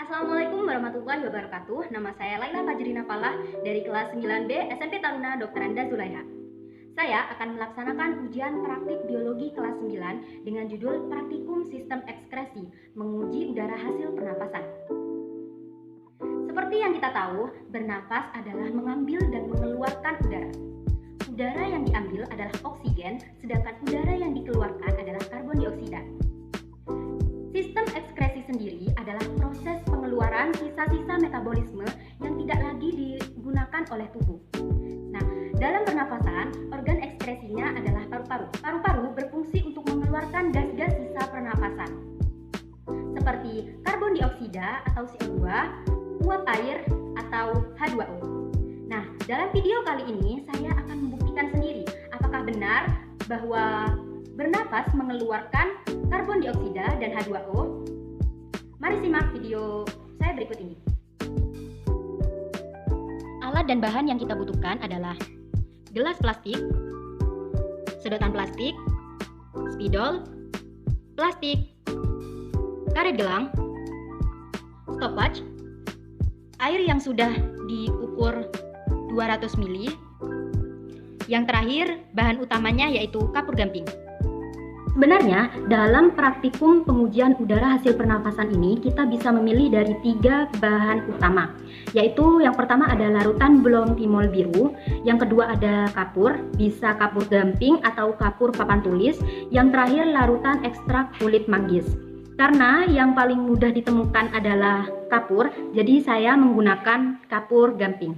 Assalamualaikum warahmatullahi wabarakatuh. Nama saya Laila Fajrina Falah dari kelas 9B SMP Taruna Dr. Anda Zulaiha. Saya akan melaksanakan ujian praktik biologi kelas 9 dengan judul Praktikum Sistem Ekskresi, menguji udara hasil pernapasan. Seperti yang kita tahu, bernafas adalah mengambil dan mengeluarkan udara. Udara yang diambil adalah oksigen, sedangkan udara yang dikeluarkan adalah karbon dioksida. Sistem ekskresi sendiri adalah proses pengeluaran sisa-sisa metabolisme yang tidak lagi digunakan oleh tubuh. Nah, dalam pernafasan, organ ekskresinya adalah paru-paru. Paru-paru berfungsi untuk mengeluarkan gas-gas sisa pernafasan, seperti karbon dioksida atau CO2, uap air atau H2O. Nah, dalam video kali ini saya akan membuktikan sendiri apakah benar bahwa bernafas mengeluarkan karbon dioksida dan H2O. Mari simak video saya berikut ini. Alat dan bahan yang kita butuhkan adalah gelas plastik, sedotan plastik, spidol, plastik, karet gelang, stopwatch, air yang sudah diukur 200 ml. Yang terakhir, bahan utamanya yaitu kapur gamping. Sebenarnya, dalam praktikum pengujian udara hasil pernafasan ini, kita bisa memilih dari 3 bahan utama, yaitu yang pertama ada larutan blom-timol biru, yang kedua ada kapur, bisa kapur gamping atau kapur papan tulis, yang terakhir larutan ekstrak kulit manggis. Karena yang paling mudah ditemukan adalah kapur, jadi saya menggunakan kapur gamping.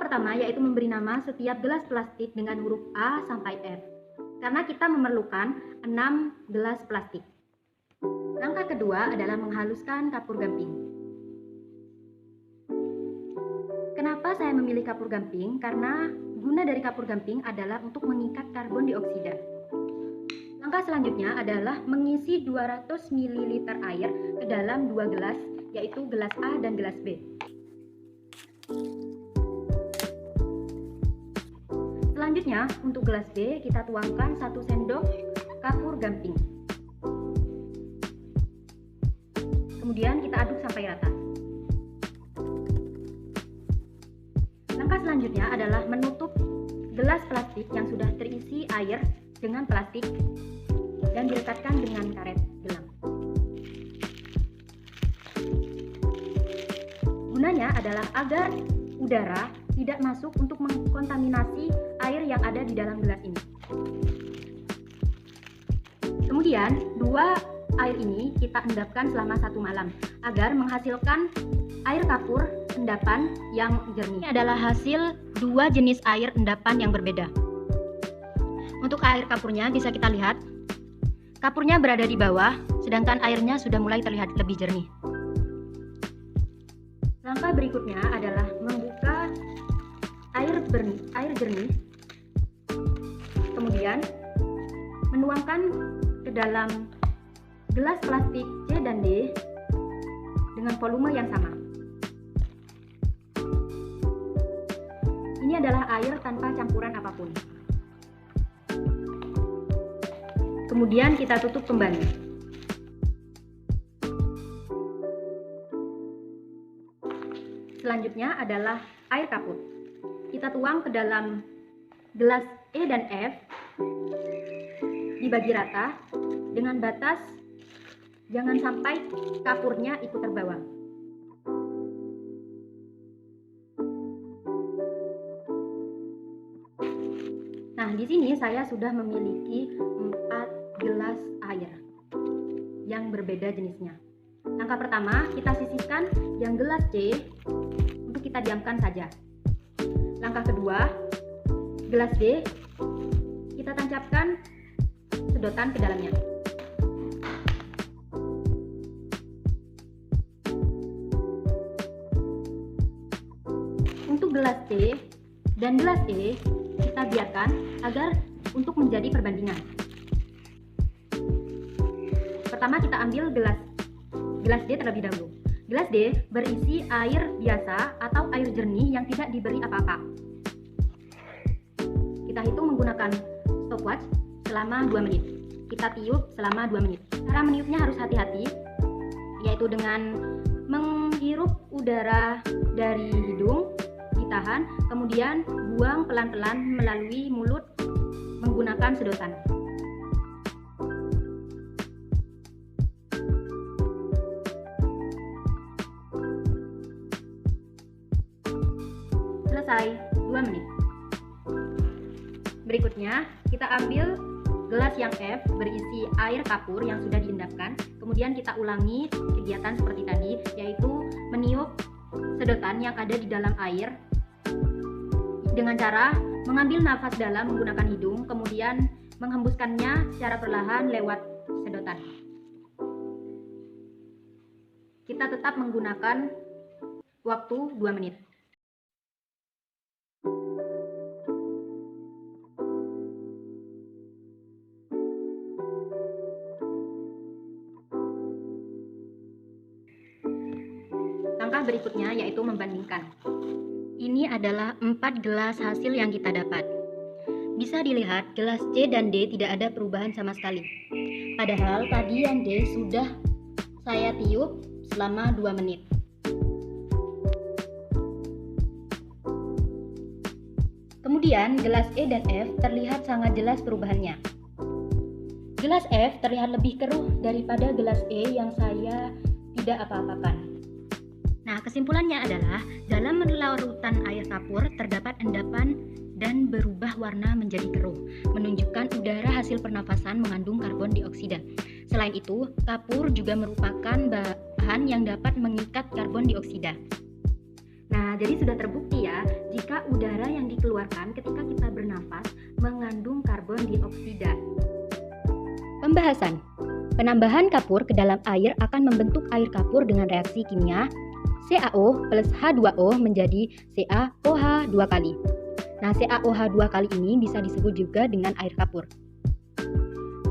Pertama yaitu memberi nama setiap gelas plastik dengan huruf A sampai F, karena kita memerlukan 6 gelas plastik. Langkah kedua adalah menghaluskan kapur gamping. Kenapa saya memilih kapur gamping? Karena guna dari kapur gamping adalah untuk mengikat karbon dioksida. Langkah selanjutnya adalah mengisi 200 ml air ke dalam 2 gelas, yaitu gelas A dan gelas B. Selanjutnya, untuk gelas B, kita tuangkan 1 sendok kapur gamping. Kemudian kita aduk sampai rata. Langkah selanjutnya adalah menutup gelas plastik yang sudah terisi air dengan plastik dan dilekatkan dengan karet gelang. Gunanya adalah agar udara tidak masuk untuk mengkontaminasi air yang ada di dalam gelas ini. Kemudian, 2 air ini kita endapkan selama 1 malam agar menghasilkan air kapur endapan yang jernih. Ini adalah hasil 2 jenis air endapan yang berbeda. Untuk air kapurnya bisa kita lihat, kapurnya berada di bawah, sedangkan airnya sudah mulai terlihat lebih jernih. Langkah berikutnya adalah membuka air jernih, kemudian menuangkan ke dalam gelas plastik C dan D dengan volume yang sama. Ini adalah air tanpa campuran apapun. Kemudian kita tutup kembali. Selanjutnya adalah air kapur. Kita tuang ke dalam gelas E dan F, dibagi rata dengan batas jangan sampai kapurnya ikut terbawa. Nah, di sini saya sudah memiliki 4 gelas air yang berbeda jenisnya. Langkah pertama, kita sisihkan yang gelas C untuk kita diamkan saja. Langkah kedua, gelas D, kita tancapkan sedotan ke dalamnya. Untuk gelas C dan gelas E, kita biarkan agar untuk menjadi perbandingan. Pertama kita ambil gelas D terlebih dahulu. Gelas D berisi air biasa atau air jernih yang tidak diberi apa-apa. Kita hitung menggunakan stopwatch selama 2 menit. Kita tiup selama 2 menit. Cara meniupnya harus hati-hati yaitu dengan menghirup udara dari hidung, ditahan, kemudian buang pelan-pelan melalui mulut menggunakan sedotan. Selesai 2 menit. Berikutnya, kita ambil gelas yang F berisi air kapur yang sudah diendapkan. Kemudian kita ulangi kegiatan seperti tadi, yaitu meniup sedotan yang ada di dalam air dengan cara mengambil nafas dalam menggunakan hidung, kemudian menghembuskannya secara perlahan lewat sedotan. Kita tetap menggunakan waktu 2 menit. Langkah berikutnya yaitu membandingkan. Ini adalah 4 gelas hasil yang kita dapat. Bisa dilihat gelas C dan D tidak ada perubahan sama sekali. Padahal tadi yang D sudah saya tiup selama 2 menit. Kemudian gelas E dan F terlihat sangat jelas perubahannya. Gelas F terlihat lebih keruh daripada gelas E yang saya tidak apa-apakan. Nah, kesimpulannya adalah dalam larutan air kapur terdapat endapan dan berubah warna menjadi keruh, menunjukkan udara hasil pernafasan mengandung karbon dioksida. Selain itu, kapur juga merupakan bahan yang dapat mengikat karbon dioksida. Nah, jadi sudah terbukti ya, jika udara yang dikeluarkan ketika kita bernafas mengandung karbon dioksida. Pembahasan. Penambahan kapur ke dalam air akan membentuk air kapur dengan reaksi kimia CaO plus H2O menjadi CaOH 2 kali. Nah, CaOH 2 kali ini bisa disebut juga dengan air kapur.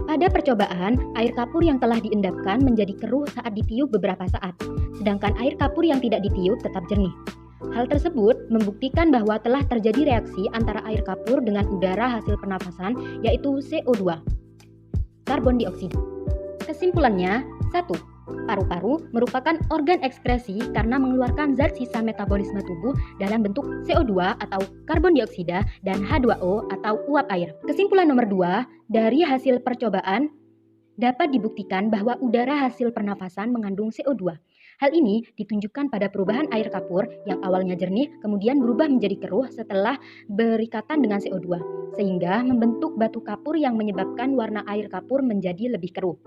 Pada percobaan, air kapur yang telah diendapkan menjadi keruh saat ditiup beberapa saat, sedangkan air kapur yang tidak ditiup tetap jernih. Hal tersebut membuktikan bahwa telah terjadi reaksi antara air kapur dengan udara hasil pernafasan, yaitu CO2, karbon dioksida. Kesimpulannya, 1. Paru-paru merupakan organ ekskresi karena mengeluarkan zat sisa metabolisme tubuh dalam bentuk CO2 atau karbon dioksida dan H2O atau uap air. Kesimpulan nomor 2, dari hasil percobaan dapat dibuktikan bahwa udara hasil pernafasan mengandung CO2. Hal ini ditunjukkan pada perubahan air kapur yang awalnya jernih kemudian berubah menjadi keruh setelah berikatan dengan CO2, sehingga membentuk batu kapur yang menyebabkan warna air kapur menjadi lebih keruh.